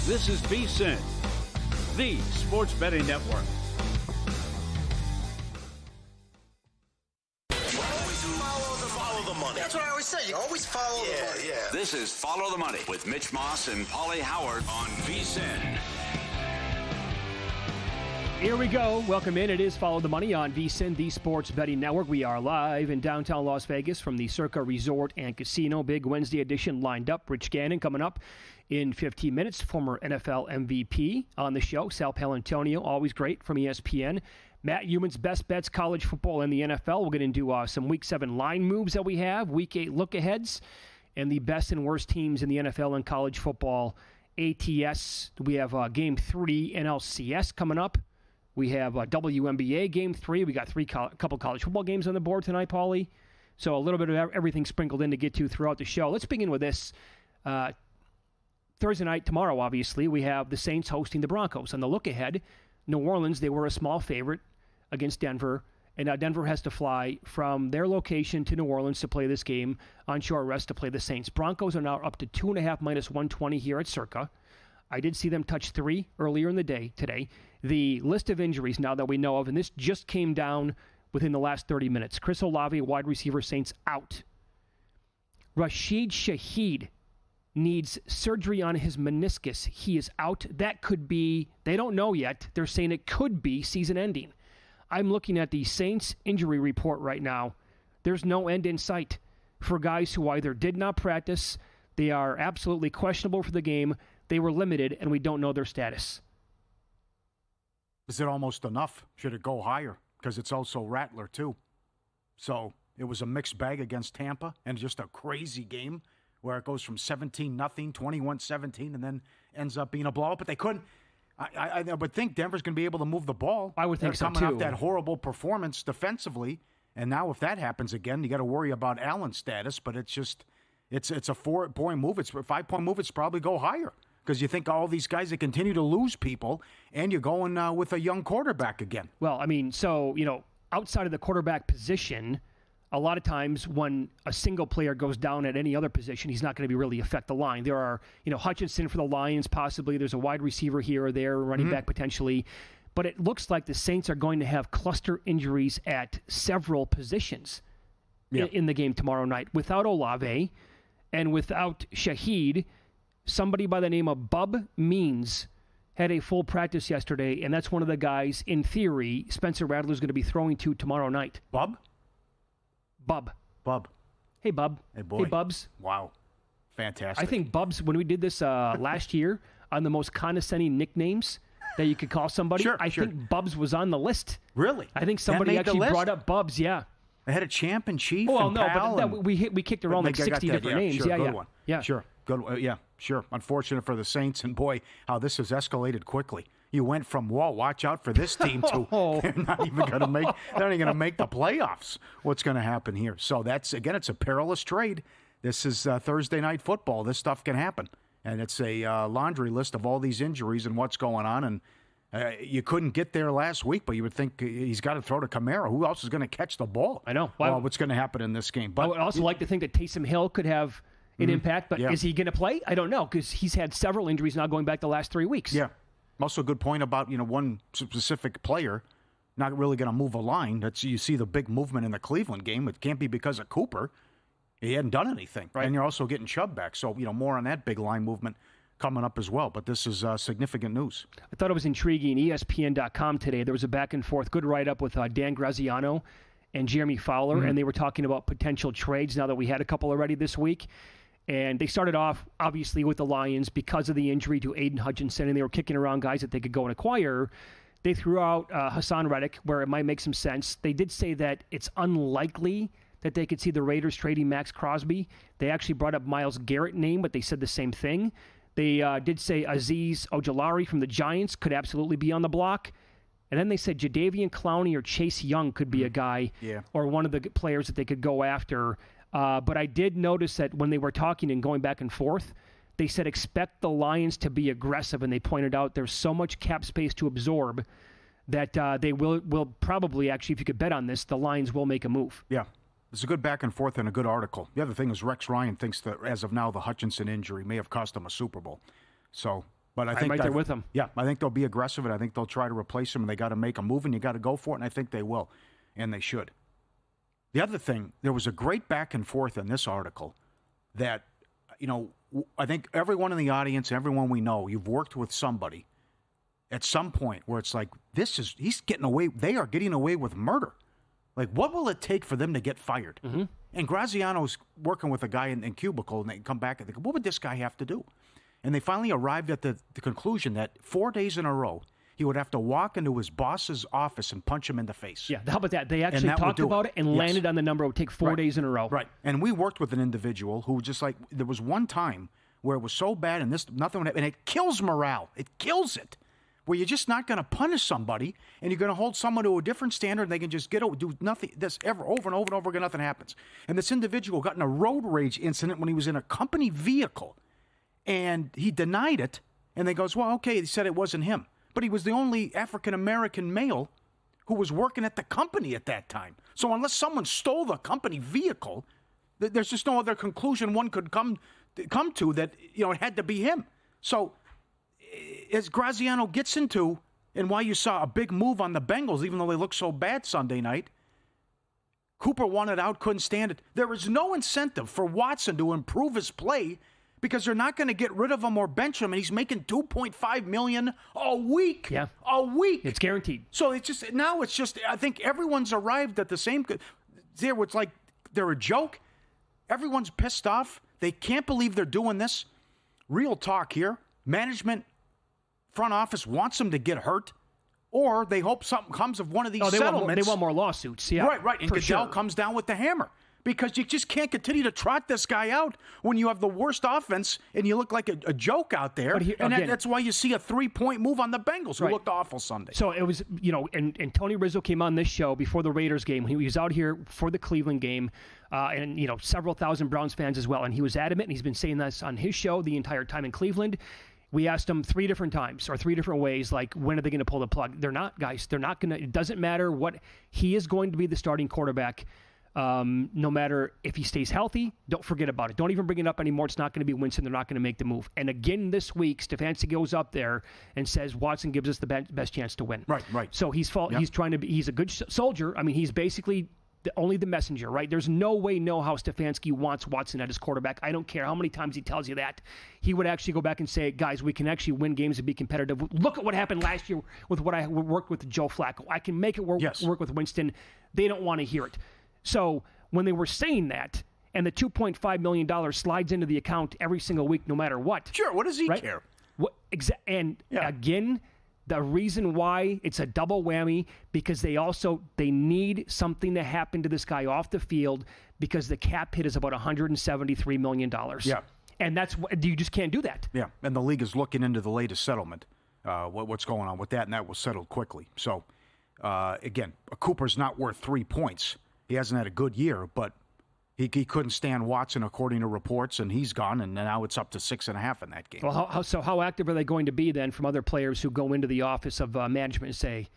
This is VSiN, the sports betting network. Follow the money. That's what I always say. You always follow the money. Yeah. This is Follow the Money with Mitch Moss and Paulie Howard on VSiN. Here we go. Welcome in. It is Follow the Money on VSiN, the sports betting network. We are live in downtown Las Vegas from the Circa Resort and Casino. Big Wednesday edition lined up. Rich Gannon coming up in 15 minutes. Former NFL MVP on the show. Sal Palantonio, always great, from ESPN. Matt Euman's best bets, college football and the NFL. We'll get into some Week 7 line moves that we have, Week 8 look-aheads, and the best and worst teams in the NFL and college football ATS. We have Game 3 NLCS coming up. We have WNBA Game 3. We got couple college football games on the board tonight, Paulie. So a little bit of everything sprinkled in to get to throughout the show. Let's begin with this. Thursday night, tomorrow, obviously, we have the Saints hosting the Broncos. On the look-ahead, New Orleans, they were a small favorite against Denver, and now Denver has to fly from their location to New Orleans to play this game on short rest to play the Saints. Broncos are now up to 2.5 minus 120 here at Circa. I did see them touch 3 earlier in the day today. The list of injuries now that we know of, and this just came down within the last 30 minutes. Chris Olave, wide receiver, Saints, out. Rashid Shaheed needs surgery on his meniscus. He is out. That could be, they don't know yet. They're saying it could be season ending. I'm looking at the Saints injury report right now. There's no end in sight for guys who either did not practice, they are absolutely questionable for the game, they were limited, and we don't know their status. Is it almost enough? Should it go higher? Because it's also Rattler, too. So it was a mixed bag against Tampa and just a crazy game where it goes from 17-0, 21-17, and then ends up being a blowout. But they couldn't. I would think Denver's going to be able to move the ball. I would think so, too. They're coming off that horrible performance defensively. And now if that happens again, you got to worry about Allen's status. But it's just, it's a 4-point move. It's a 5-point move. It's probably go higher. Because you think all these guys that continue to lose people, and you're going with a young quarterback again. Well, I mean, so, outside of the quarterback position, a lot of times when a single player goes down at any other position, he's not going to be really affect the line. There are, Hutchinson for the Lions, possibly. There's a wide receiver here or there, running back potentially. But it looks like the Saints are going to have cluster injuries at several positions in the game tomorrow night. Without Olave and without Shaheed, somebody by the name of Bub Means had a full practice yesterday, and that's one of the guys, in theory, Spencer Rattler's going to be throwing to tomorrow night. Bub. Hey, Bub. Hey, boy. Hey, Bubs. Wow. Fantastic. I think Bubs, when we did this last year on the most condescending nicknames that you could call somebody, I think Bubs was on the list. Really? I think somebody actually brought up Bubs, yeah. They had a champ and chief we kicked around like 60 different names. Sure, good one. Yeah. Sure. Good. Sure. Unfortunate for the Saints, and boy, how this has escalated quickly. You went from, whoa, watch out for this team to they're not even going to make the playoffs. What's going to happen here? So that's, again, it's a perilous trade. This is Thursday night football. This stuff can happen. And it's a laundry list of all these injuries and what's going on. And you couldn't get there last week, but you would think he's got to throw to Kamara. Who else is going to catch the ball? I know. What's going to happen in this game? But I would also like to think that Taysom Hill could have an impact, but is he going to play? I don't know, because he's had several injuries now going back the last 3 weeks. Yeah. Also a good point about, one specific player not really going to move a line. You see the big movement in the Cleveland game. It can't be because of Cooper. He hadn't done anything. Right. And you're also getting Chubb back. So, more on that big line movement coming up as well. But this is significant news. I thought it was intriguing. ESPN.com today, there was a back and forth, good write-up with Dan Graziano and Jeremy Fowler, and they were talking about potential trades now that we had a couple already this week. And they started off, obviously, with the Lions because of the injury to Aiden Hutchinson, and they were kicking around guys that they could go and acquire. They threw out Hassan Reddick, where it might make some sense. They did say that it's unlikely that they could see the Raiders trading Max Crosby. They actually brought up Myles Garrett name, but they said the same thing. They did say Azeez Ojulari from the Giants could absolutely be on the block. And then they said Jadeveon Clowney or Chase Young could be a guy or one of the players that they could go after. But I did notice that when they were talking and going back and forth, they said expect the Lions to be aggressive, and they pointed out there's so much cap space to absorb that they will probably, actually, if you could bet on this, the Lions will make a move. Yeah. It's a good back and forth and a good article. The other thing is Rex Ryan thinks that as of now the Hutchinson injury may have cost him a Super Bowl. So But I think I'm right there with them. Yeah, I think they'll be aggressive, and I think they'll try to replace him, and they got to make a move, and you got to go for it, and I think they will, and they should. The other thing, there was a great back and forth in this article that, I think everyone in the audience, everyone we know, you've worked with somebody at some point where it's like, he's getting away, they are getting away with murder. Like, what will it take for them to get fired? Mm-hmm. And Graziano's working with a guy in cubicle, and they come back and they go, what would this guy have to do? And they finally arrived at the conclusion that 4 days in a row, he would have to walk into his boss's office and punch him in the face. Yeah, how about that? They actually talked about it and landed on the number. It would take 4 days in a row. Right. And we worked with an individual who just like, there was one time where it was so bad and nothing would happen. And it kills morale. It kills it. Where you're just not going to punish somebody and you're going to hold someone to a different standard and they can just do nothing. This over and over and over again, nothing happens. And this individual got in a road rage incident when he was in a company vehicle. And he denied it. And they goes, well, okay, he said it wasn't him. But he was the only African-American male who was working at the company at that time. So unless someone stole the company vehicle, there's just no other conclusion one could come to that, it had to be him. So as Graziano gets into, and why you saw a big move on the Bengals, even though they looked so bad Sunday night, Cooper wanted out, couldn't stand it. There is no incentive for Watson to improve his play because they're not going to get rid of him or bench him, and he's making $2.5 million a week. Yeah. A week. It's guaranteed. So it's just, I think everyone's arrived at the same, there it's like they're a joke. Everyone's pissed off. They can't believe they're doing this. Real talk here. Management, front office wants them to get hurt, or they hope something comes of one of these settlements. They want more lawsuits. Yeah, right. And Goodell comes down with the hammer. Because you just can't continue to trot this guy out when you have the worst offense and you look like a joke out there. That's why you see a 3-point move on the Bengals, who looked awful Sunday. So it was, and Tony Rizzo came on this show before the Raiders game. He was out here for the Cleveland game, and several thousand Browns fans as well. And he was adamant, and he's been saying this on his show the entire time in Cleveland. We asked him 3 different times or 3 different ways, like, when are they going to pull the plug? They're not, guys. They're not going to. It doesn't matter what. He is going to be the starting quarterback. No matter if he stays healthy, don't forget about it. Don't even bring it up anymore. It's not going to be Winston. They're not going to make the move. And again this week, Stefanski goes up there and says Watson gives us the best chance to win. Right. So he's trying to be. He's a good soldier. I mean, he's basically only the messenger, right? There's no way, how Stefanski wants Watson at his quarterback. I don't care how many times he tells you that. He would actually go back and say, guys, we can actually win games and be competitive. Look at what happened last year with what I worked with Joe Flacco. I can make it work with Winston. They don't want to hear it. So when they were saying that, and the $2.5 million slides into the account every single week, no matter what. Sure, what does he care? Again, the reason why it's a double whammy, because they need something to happen to this guy off the field, because the cap hit is about $173 million. Yeah. And you just can't do that. Yeah, and the league is looking into the latest settlement, what's going on with that, and that will settle quickly. So, again, Cooper's not worth 3 points. He hasn't had a good year, but he couldn't stand Watson according to reports, and he's gone, and now it's up to 6.5 in that game. Well, how active are they going to be then from other players who go into the office of management and say,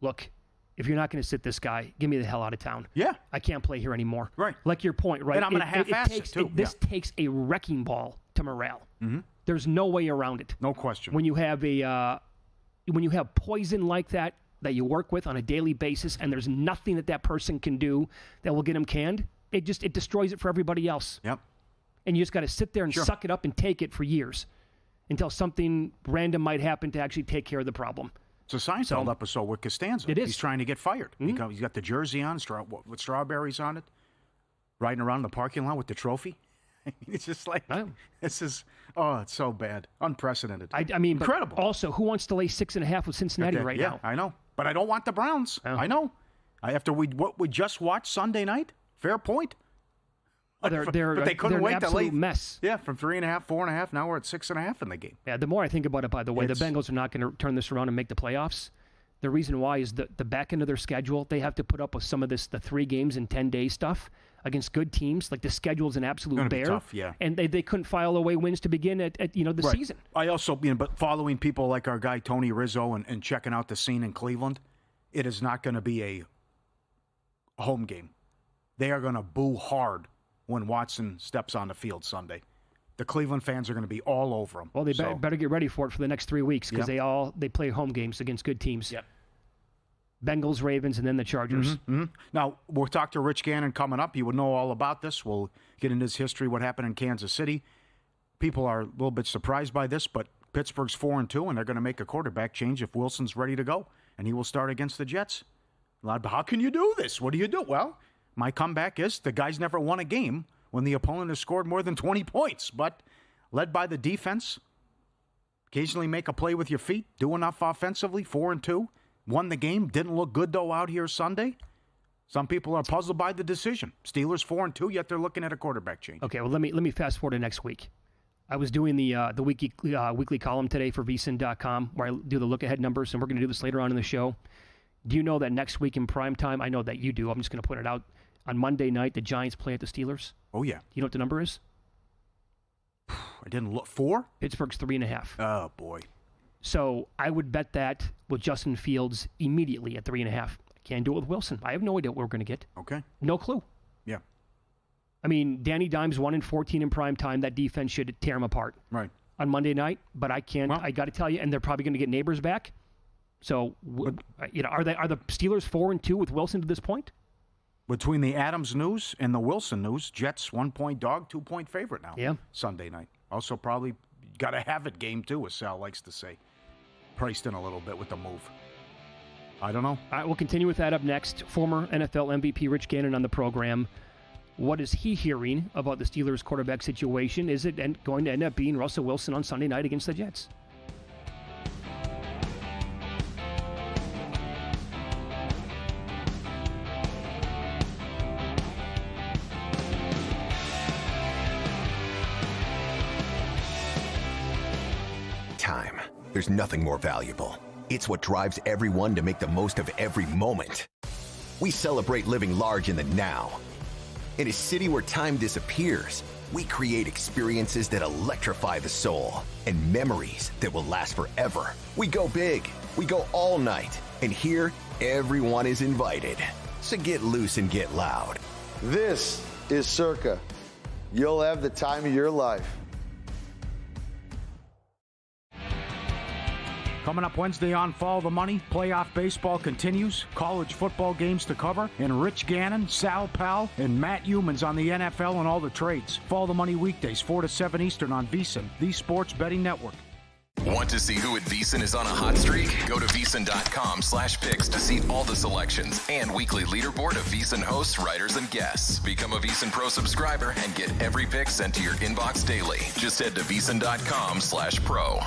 look, if you're not going to sit this guy, get me the hell out of town. Yeah. I can't play here anymore. Right. Like your point, right? And I'm going to half-ass it, too. This takes a wrecking ball to morale. Mm-hmm. There's no way around it. No question. When you have poison like that you work with on a daily basis, and there's nothing that person can do that will get him canned, it destroys it for everybody else. Yep. And you just got to sit there and suck it up and take it for years until something random might happen to actually take care of the problem. It's a Seinfeld episode with Costanza. It is. He's trying to get fired. Mm-hmm. He's got the jersey on with strawberries on it, riding around the parking lot with the trophy. It's just like, this is, it's so bad. Unprecedented. I mean, incredible. Also, who wants to lay 6.5 with Cincinnati now? Yeah, I know. But I don't want the Browns. Oh. I know. After what we just watched Sunday night, fair point. But they couldn't wait to lay mess. Yeah, from 3.5, 4.5. Now we're at 6.5 in the game. Yeah, the more I think about it, by the way, the Bengals are not going to turn this around and make the playoffs. The reason why is the back end of their schedule. They have to put up with some of the 3 games in 10 days stuff against good teams. Like, the schedule's an absolute bear. Tough, yeah. And they couldn't file away wins to begin at the season. I also, but following people like our guy Tony Rizzo and checking out the scene in Cleveland, it is not going to be a home game. They are going to boo hard when Watson steps on the field Sunday. the Cleveland fans are going to be all over them. Well, they better get ready for it for the next 3 weeks because they play home games against good teams. Yep. Bengals, Ravens, and then the Chargers. Now, we'll talk to Rich Gannon coming up. He would know all about this. We'll get into his history, what happened in Kansas City. People are a little bit surprised by this, but Pittsburgh's 4-2, and they're going to make a quarterback change if Wilson's ready to go, and he will start against the Jets. How can you do this? What do you do? Well, my comeback is the guy's never won a game when the opponent has scored more than 20 points, but led by the defense, occasionally make a play with your feet, do enough offensively, 4-2. Won the game. Didn't look good, though, out here Sunday. Some people are puzzled by the decision. Steelers 4-2, yet they're looking at a quarterback change. Okay, well, let me fast forward to next week. I was doing the weekly column today for VSiN.com where I do the look-ahead numbers, and we're going to do this later on in the show. Do you know that next week in prime time, I know that you do, I'm just going to put it out, on Monday night, the Giants play at the Steelers? Oh, yeah. You know what the number is? I didn't look. 4? Pittsburgh's 3.5. Oh, boy. So I would bet that with Justin Fields immediately at 3.5. I can't do it with Wilson. I have no idea what we're going to get. Okay. No clue. Yeah. I mean, Danny Dimes 1-14 in prime time. That defense should tear him apart. Right. On Monday night, but I can't. Well, I got to tell you, and they're probably going to get Neighbors back. So, are the Steelers 4-2 with Wilson to this point? Between the Adams news and the Wilson news, Jets 1-point dog, 2-point favorite now. Yeah. Sunday night. Also, probably got to have it game too, as Sal likes to say. Priced in a little bit with the move. I don't know. All right, we'll continue with that up next. Former NFL MVP Rich Gannon on the program. What is he hearing about the Steelers quarterback situation? Is it going to end up being Russell Wilson on Sunday night against the Jets? Time. There's nothing more valuable. It's what drives everyone to make the most of every moment. We celebrate living large in the now. In a city where time disappears, we create experiences that electrify the soul and memories that will last forever. We go big, we go all night, and here, everyone is invited. So get loose and get loud. This is Circa. You'll have the time of your life. Coming up Wednesday on Follow the Money, playoff baseball continues, college football games to cover, and Rich Gannon, Sal Pal, and Matt Humans on the NFL and all the trades. Follow the Money weekdays, 4 to 7 Eastern on VSiN, the Sports Betting Network. Want to see who at VSiN is on a hot streak? Go to VSiN.com/picks to see all the selections and weekly leaderboard of VSiN hosts, writers, and guests. Become a VSiN Pro subscriber and get every pick sent to your inbox daily. Just head to VSiN.com/pro.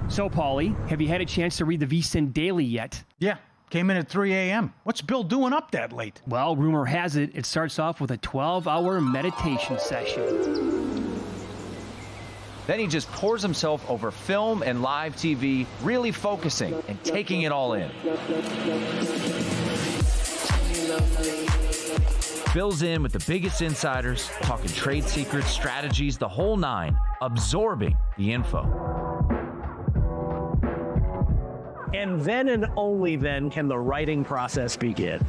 So, Paulie, have you had a chance to read the VSiN Daily yet? Yeah, came in at 3 a.m. What's Bill doing up that late? Well, rumor has it, it starts off with a 12-hour meditation session. Then he just pours himself over film and live TV, really focusing and taking it all in. Bill's in with the biggest insiders, talking trade secrets, strategies, the whole nine, absorbing the info. And then and only then can the writing process begin.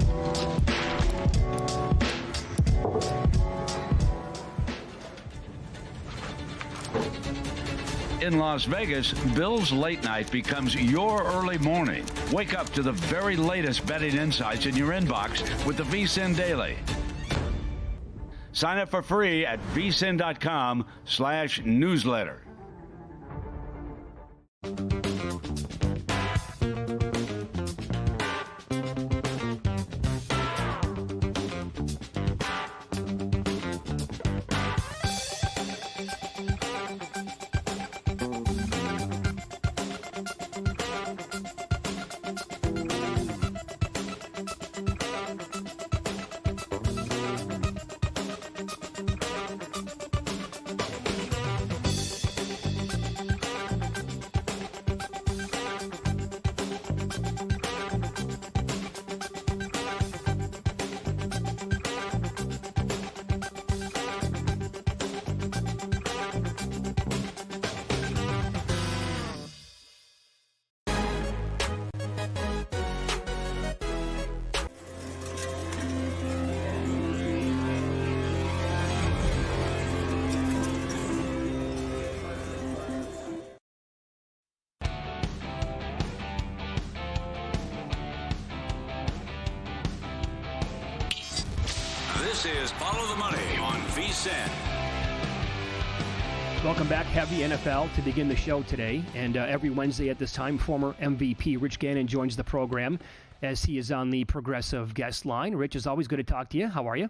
In Las Vegas, Bill's late night becomes your early morning. Wake up to the very latest betting insights in your inbox with the VSiN Daily. Sign up for free at vsin.com/newsletter. This is Follow the Money on VSiN. Welcome back, Heavy NFL, to begin the show today. And every Wednesday at this time, former MVP Rich Gannon joins the program as he is on the Progressive guest line. Rich, it's always good to talk to you. How are you?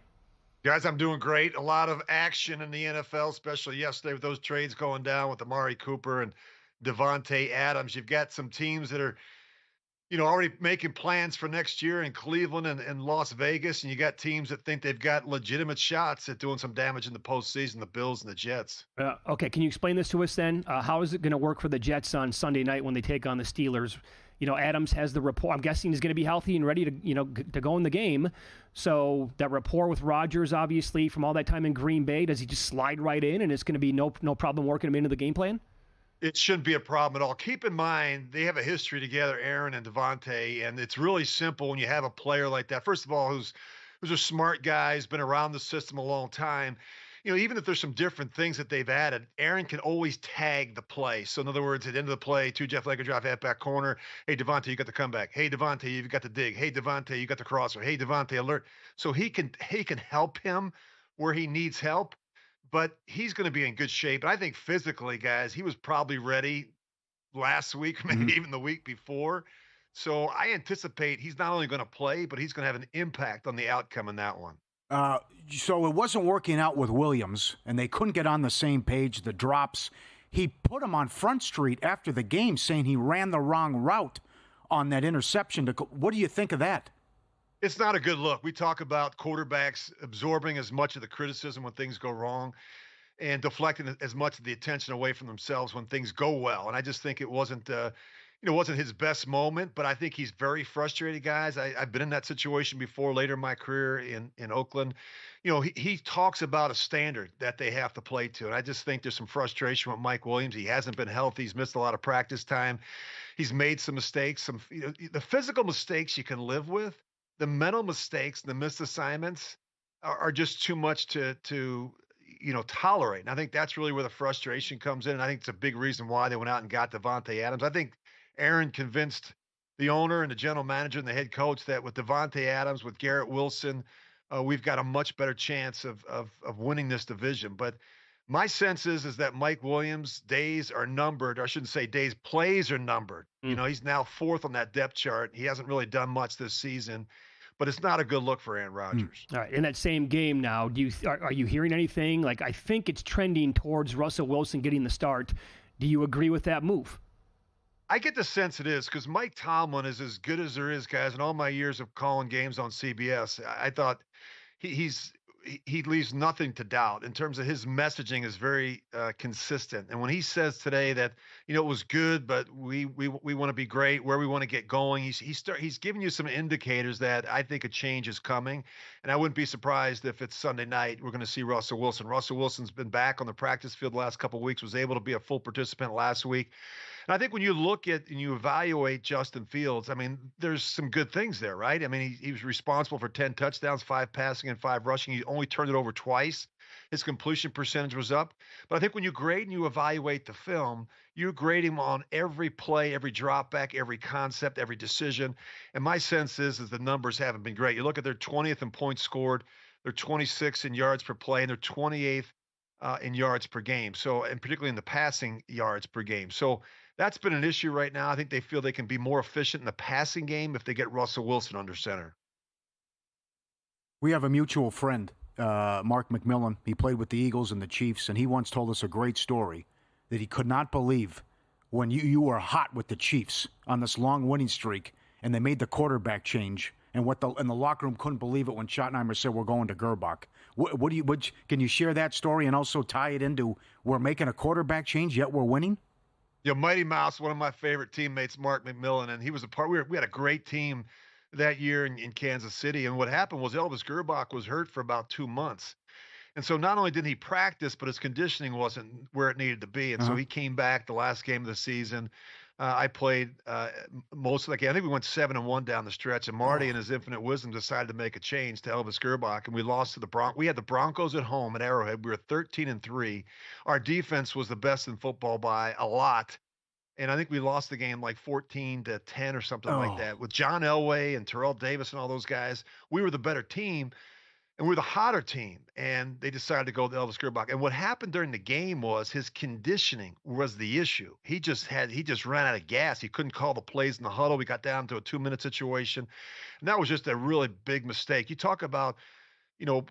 Guys, I'm doing great. A lot of action in the NFL, especially yesterday with those trades going down with Amari Cooper and Davante Adams. You've got some teams that are, already making plans for next year in Cleveland and Las Vegas, and you got teams that think they've got legitimate shots at doing some damage in the postseason, the Bills and the Jets. Okay, can you explain this to us then? How is it going to work for the Jets on Sunday night when they take on the Steelers? Adams has the rapport. I'm guessing he's going to be healthy and ready to go in the game. So that rapport with Rodgers, obviously, from all that time in Green Bay, does he just slide right in and it's going to be no problem working him into the game plan? It shouldn't be a problem at all. Keep in mind, they have a history together, Aaron and Davante, and it's really simple when you have a player like that. First of all, who's a smart guy, who's been around the system a long time. Even if there's some different things that they've added, Aaron can always tag the play. So in other words, at the end of the play, two Jeff Legger drive halfback corner. Hey, Davante, you got the comeback. Hey, Davante, you've got the dig. Hey, Davante, you got the crosser. Hey, Davante, alert. So he can help him where he needs help. But he's going to be in good shape. And I think physically, guys, he was probably ready last week, maybe even the week before. So I anticipate he's not only going to play, but he's going to have an impact on the outcome in that one. So it wasn't working out with Williams, and they couldn't get on the same page, the drops. He put him on Front Street after the game saying he ran the wrong route on that interception. What do you think of that? It's not a good look. We talk about quarterbacks absorbing as much of the criticism when things go wrong and deflecting as much of the attention away from themselves when things go well. And I just think it wasn't his best moment, but I think he's very frustrated, guys. I've been in that situation before later in my career in Oakland. He talks about a standard that they have to play to. And I just think there's some frustration with Mike Williams. He hasn't been healthy. He's missed a lot of practice time. He's made some mistakes. The physical mistakes you can live with. The mental mistakes, the missed assignments are just too much to tolerate. And I think that's really where the frustration comes in. And I think it's a big reason why they went out and got Davante Adams. I think Aaron convinced the owner and the general manager and the head coach that with Davante Adams, with Garrett Wilson, we've got a much better chance of winning this division. But my sense is that Mike Williams' days are numbered. Or I shouldn't say days, plays are numbered. He's now fourth on that depth chart. He hasn't really done much this season, but it's not a good look for Aaron Rodgers. All right, in that same game now, are you hearing anything? Like, I think it's trending towards Russell Wilson getting the start. Do you agree with that move? I get the sense it is because Mike Tomlin is as good as there is, guys. In all my years of calling games on CBS, I thought he leaves nothing to doubt in terms of his messaging is very consistent. And when he says today that, it was good, but we want to be great, where we want to get going, he's giving you some indicators that I think a change is coming. And I wouldn't be surprised if it's Sunday night, we're going to see Russell Wilson. Russell Wilson's been back on the practice field the last couple of weeks, was able to be a full participant last week. And I think when you look at and you evaluate Justin Fields, I mean, there's some good things there, right? I mean, he was responsible for 10 touchdowns, 5 passing and 5 rushing. He only turned it over twice. His completion percentage was up. But I think when you grade and you evaluate the film, you grade him on every play, every drop back, every concept, every decision. And my sense is the numbers haven't been great. You look at their 20th in points scored, they're 26 in yards per play, and they're 28th in yards per game. So, and particularly in the passing yards per game. So that's been an issue right now. I think they feel they can be more efficient in the passing game if they get Russell Wilson under center. We have a mutual friend, Mark McMillan. He played with the Eagles and the Chiefs, and he once told us a great story that he could not believe when you were hot with the Chiefs on this long winning streak, and they made the quarterback change, and the locker room couldn't believe it when Schottenheimer said we're going to Gerbach. Can you share that story and also tie it into we're making a quarterback change yet we're winning? Yeah, Mighty Mouse, one of my favorite teammates, Mark McMillan, and he was a part. We had a great team that year in Kansas City, and what happened was Elvis Gerbach was hurt for about 2 months, and so not only didn't he practice, but his conditioning wasn't where it needed to be, and so he came back the last game of the season. I played most of the game. I think we went 7-1 down the stretch, and Marty, in his infinite wisdom, decided to make a change to Elvis Gerbach, and we lost to the Broncos. We had the Broncos at home at Arrowhead. We were 13-3. Our defense was the best in football by a lot, and I think we lost the game like 14-10 or something like that. With John Elway and Terrell Davis and all those guys, we were the better team. and we're the hotter team, and they decided to go with Elvis Gerbach. And what happened during the game was his conditioning was the issue. He just ran out of gas. He couldn't call the plays in the huddle. We got down to a 2-minute situation, and that was just a really big mistake. You talk about,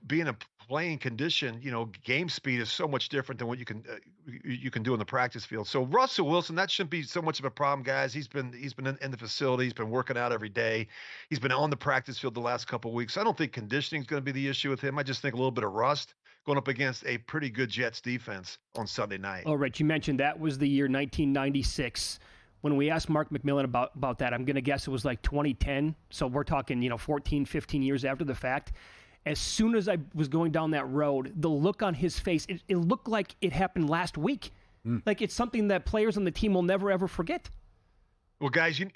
being in playing condition, game speed is so much different than what you can do in the practice field. So Russell Wilson, that shouldn't be so much of a problem, guys. He's been in the facility. He's been working out every day. He's been on the practice field the last couple of weeks. I don't think conditioning is going to be the issue with him. I just think a little bit of rust going up against a pretty good Jets defense on Sunday night. Oh, Rich, you mentioned that was the year 1996. When we asked Mark McMillan about that, I'm going to guess it was like 2010. So we're talking, 14, 15 years after the fact. As soon as I was going down that road, the look on his face, it looked like it happened last week. Like it's something that players on the team will never, ever forget. Well, guys, you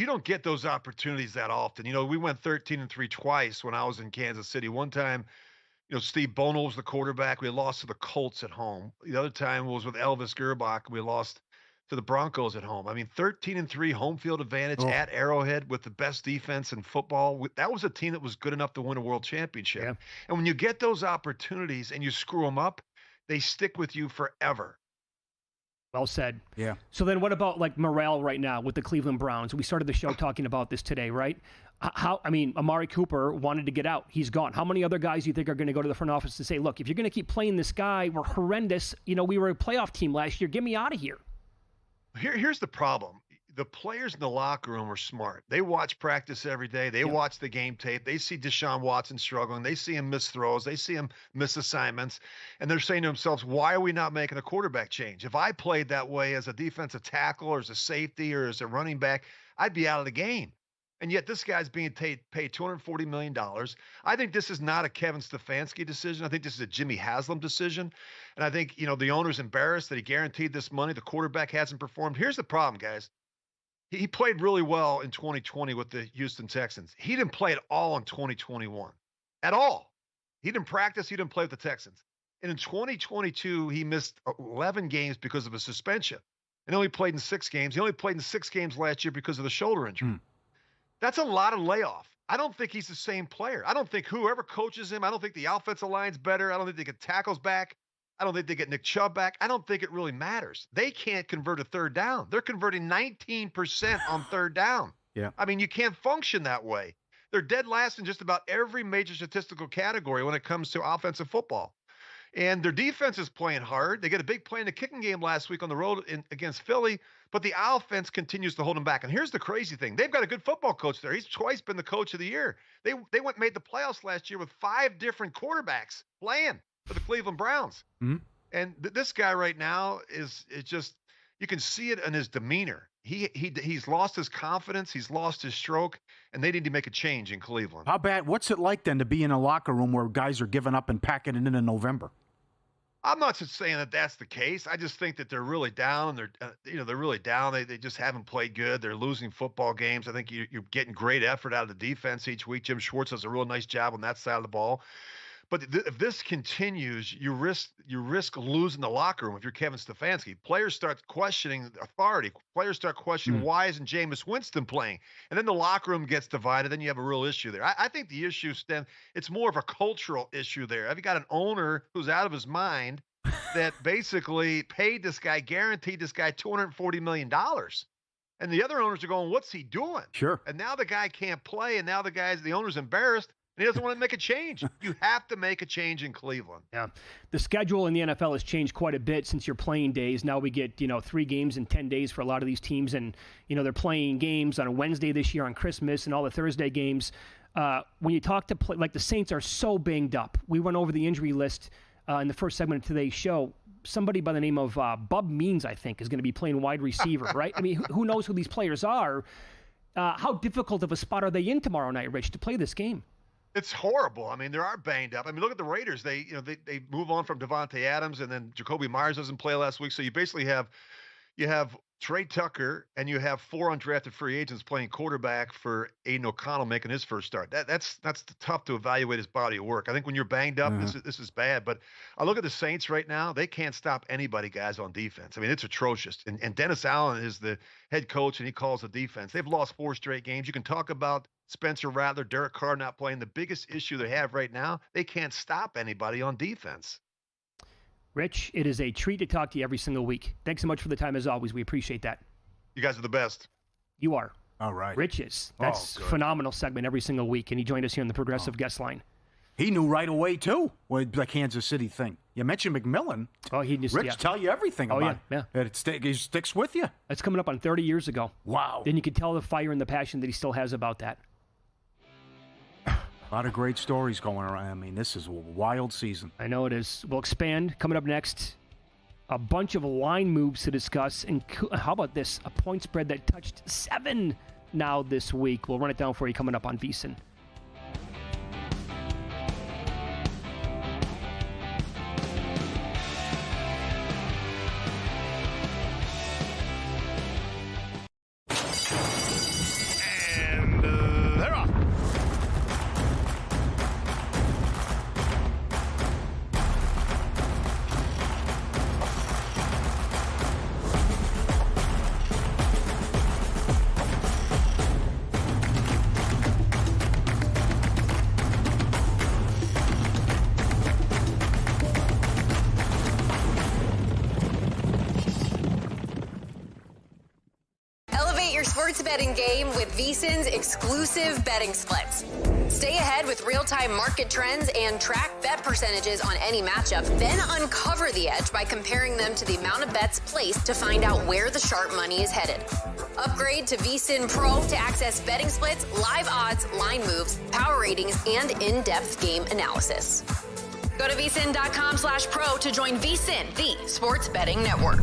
don't get those opportunities that often. We went 13-3 twice when I was in Kansas City. One time, Steve Bono was the quarterback. We lost to the Colts at home. The other time was with Elvis Gerbach. We lost to the Broncos at home. I mean, 13-3 home field advantage at Arrowhead with the best defense in football. That was a team that was good enough to win a world championship. Yeah. And when you get those opportunities and you screw them up, they stick with you forever. Well said. Yeah. So then what about like morale right now with the Cleveland Browns? We started the show talking about this today, right? Amari Cooper wanted to get out. He's gone. How many other guys do you think are going to go to the front office to say, look, if you're going to keep playing this guy, we're horrendous. We were a playoff team last year. Get me out of here. Here's the problem. The players in the locker room are smart. They watch practice every day. They watch the game tape. They see Deshaun Watson struggling. They see him miss throws. They see him miss assignments. And they're saying to themselves, why are we not making a quarterback change? If I played that way as a defensive tackle or as a safety or as a running back, I'd be out of the game. And yet this guy's being paid $240 million. I think this is not a Kevin Stefanski decision. I think this is a Jimmy Haslam decision. And I think, the owner's embarrassed that he guaranteed this money. The quarterback hasn't performed. Here's the problem, guys. He played really well in 2020 with the Houston Texans. He didn't play at all in 2021. At all. He didn't practice. He didn't play with the Texans. And in 2022, he missed 11 games because of a suspension. And only played in 6 games. He only played in 6 games last year because of the shoulder injury. That's a lot of layoff. I don't think he's the same player. I don't think whoever coaches him, I don't think the offensive line's better. I don't think they get tackles back. I don't think they get Nick Chubb back. I don't think it really matters. They can't convert a third down. They're converting 19% on third down. Yeah. I mean, you can't function that way. They're dead last in just about every major statistical category when it comes to offensive football. And their defense is playing hard. They got a big play in the kicking game last week on the road against Philly, but the offense continues to hold them back. And here's the crazy thing. They've got a good football coach there. He's twice been the coach of the year. They made the playoffs last year with 5 different quarterbacks playing for the Cleveland Browns. Mm-hmm. And this guy right now is just, you can see it in his demeanor. He's lost his confidence. He's lost his stroke, and they need to make a change in Cleveland. How bad? What's it like then to be in a locker room where guys are giving up and packing it in November? I'm not just saying that that's the case. I just think that they're really down. They're really down. They just haven't played good. They're losing football games. I think you're getting great effort out of the defense each week. Jim Schwartz does a real nice job on that side of the ball. But if this continues, you risk losing the locker room if you're Kevin Stefanski. Players start questioning authority. Players start questioning why isn't Jameis Winston playing? And then the locker room gets divided. Then you have a real issue there. I think the issue it's more of a cultural issue there. Have you got an owner who's out of his mind that basically paid this guy, guaranteed this guy $240 million? And the other owners are going, what's he doing? Sure. And now the guy can't play, and now the owner's embarrassed. He doesn't want to make a change. You have to make a change in Cleveland. Yeah. The schedule in the NFL has changed quite a bit since your playing days. Now we get, 3 games in 10 days for a lot of these teams. And, they're playing games on a Wednesday this year on Christmas and all the Thursday games. When you talk to like the Saints are so banged up. We went over the injury list in the first segment of today's show. Somebody by the name of Bub Means, I think, is going to be playing wide receiver, right? I mean, who knows who these players are? How difficult of a spot are they in tomorrow night, Rich, to play this game? It's horrible. I mean, they are banged up. I mean, look at the Raiders. They move on from Davante Adams, and then Jacoby Myers doesn't play last week. So you basically have Trey Tucker and you have 4 undrafted free agents playing quarterback for Aiden O'Connell making his first start. That's tough to evaluate his body of work. I think when you're banged up, this is bad. But I look at the Saints right now. They can't stop anybody, guys, on defense. I mean, it's atrocious. And Dennis Allen is the head coach, and he calls the defense. They've lost 4 straight games. You can talk about Spencer Rattler, Derek Carr not playing. The biggest issue they have right now, they can't stop anybody on defense. Rich, it is a treat to talk to you every single week. Thanks so much for the time as always. We appreciate that. You guys are the best. You are. All right. Rich is. That's a phenomenal segment every single week, and he joined us here on the Progressive Guest Line. He knew right away, too, with the Kansas City thing. You mentioned McMillan. Oh, he just, Rich tell you everything about it. Yeah. It sticks with you. That's coming up on 30 years ago. Wow. Then you can tell the fire and the passion that he still has about that. A lot of great stories going around. I mean, this is a wild season. I know it is. We'll expand. Coming up next, a bunch of line moves to discuss. And how about this? A point spread that touched 7 now this week. We'll run it down for you coming up on VSiN. Sports betting game with VSiN's exclusive betting splits. Stay ahead with real-time market trends and track bet percentages on any matchup, then uncover the edge by comparing them to the amount of bets placed to find out where the sharp money is headed. Upgrade to VSiN Pro to access betting splits, live odds, line moves, power ratings, and in-depth game analysis. Go to VSiN.com/pro to join VSiN, the sports betting network.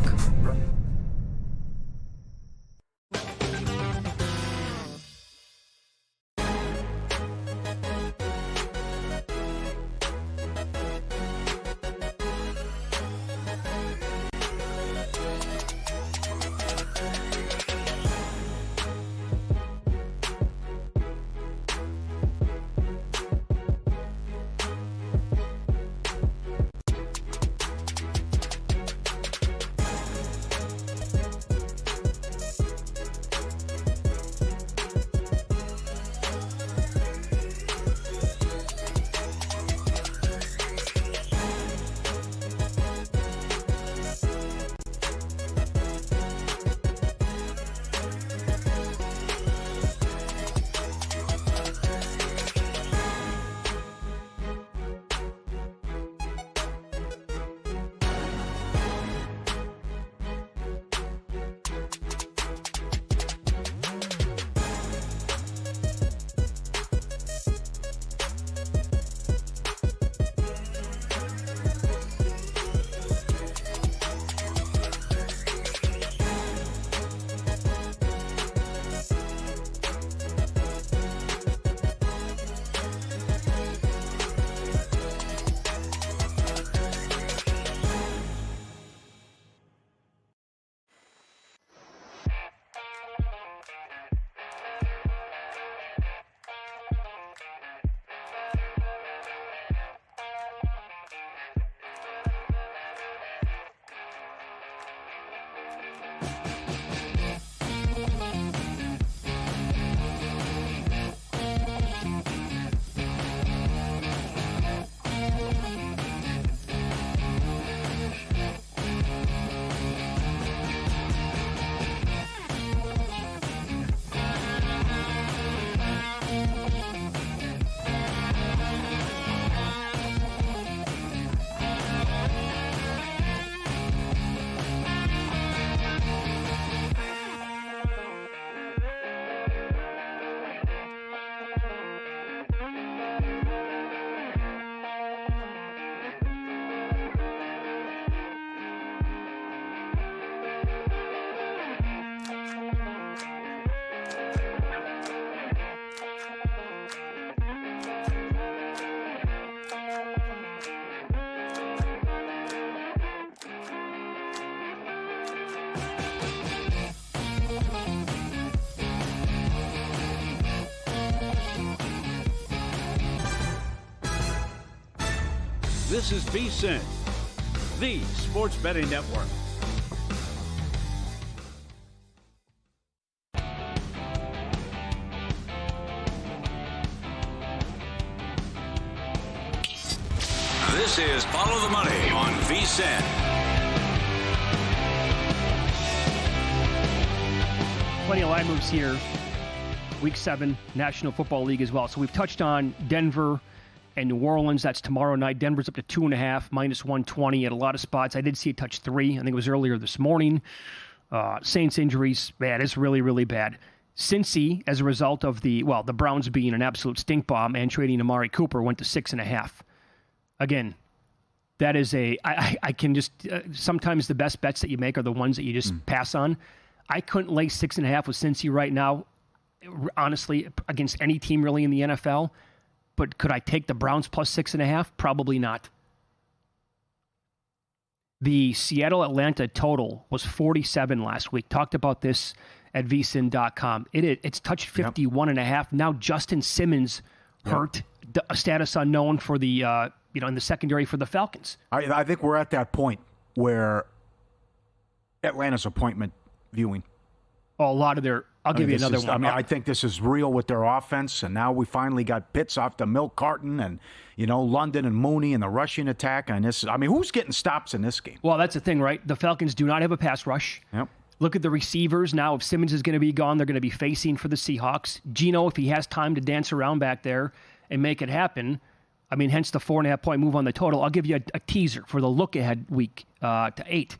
This is VSiN, the sports betting network. This is Follow the Money on VSiN. Plenty of line moves here. Week 7, National Football League as well. So we've touched on Denver and New Orleans. That's tomorrow night. Denver's up to 2.5, minus 120 at a lot of spots. I did see it touch 3. I think it was earlier this morning. Saints injuries, bad. It's really, really bad. Cincy, as a result of the Browns being an absolute stink bomb and trading Amari Cooper, went to 6.5. Again, that is I can just, sometimes the best bets that you make are the ones that you just pass on. I couldn't lay 6.5 with Cincy right now, honestly, against any team really in the NFL. But could I take the Browns plus 6.5? Probably not. The Seattle-Atlanta total was 47 last week. Talked about this at VSiN.com. It's touched 51.5. Now Justin Simmons hurt, a status unknown for the in the secondary for the Falcons. I think we're at that point where Atlanta's appointment viewing. Oh, a lot of their. I'll give you another one. I think this is real with their offense, and now we finally got Pitts off the milk carton, and London and Mooney and the rushing attack. And this, who's getting stops in this game? Well, that's the thing, right? The Falcons do not have a pass rush. Yep. Look at the receivers now. If Simmons is going to be gone, they're going to be facing for the Seahawks. Geno, if he has time to dance around back there and make it happen, hence the 4.5-point move on the total. I'll give you a teaser for the look-ahead week to 8.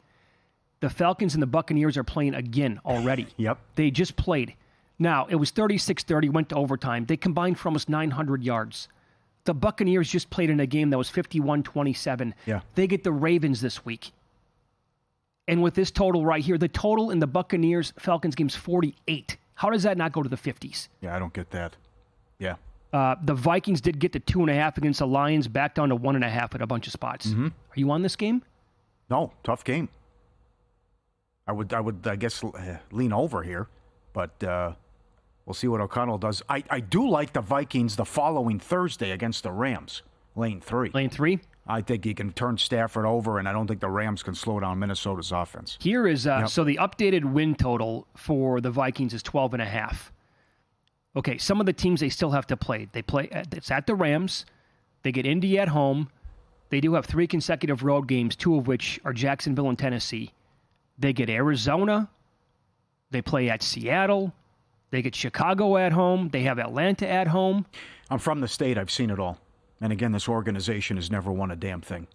The Falcons and the Buccaneers are playing again already. Yep. They just played. Now, it was 36-30, went to overtime. They combined for almost 900 yards. The Buccaneers just played in a game that was 51-27. Yeah. They get the Ravens this week. And with this total right here, the total in the Buccaneers-Falcons game is 48. How does that not go to the 50s? Yeah, I don't get that. Yeah. The Vikings did get to 2.5 against the Lions, back down to 1.5 at a bunch of spots. Mm-hmm. Are you on this game? No, tough game. I would, I guess, lean over here, but we'll see what O'Connell does. I do like the Vikings the following Thursday against the Rams, lane 3. Lane 3? I think he can turn Stafford over, and I don't think the Rams can slow down Minnesota's offense. Here is, so the updated win total for the Vikings is 12.5. Okay, some of the teams they still have to play. It's at the Rams. They get Indy at home. They do have 3 consecutive road games, 2 of which are Jacksonville and Tennessee. They get Arizona. They play at Seattle. They get Chicago at home. They have Atlanta at home. I'm from the state. I've seen it all. And again, this organization has never won a damn thing.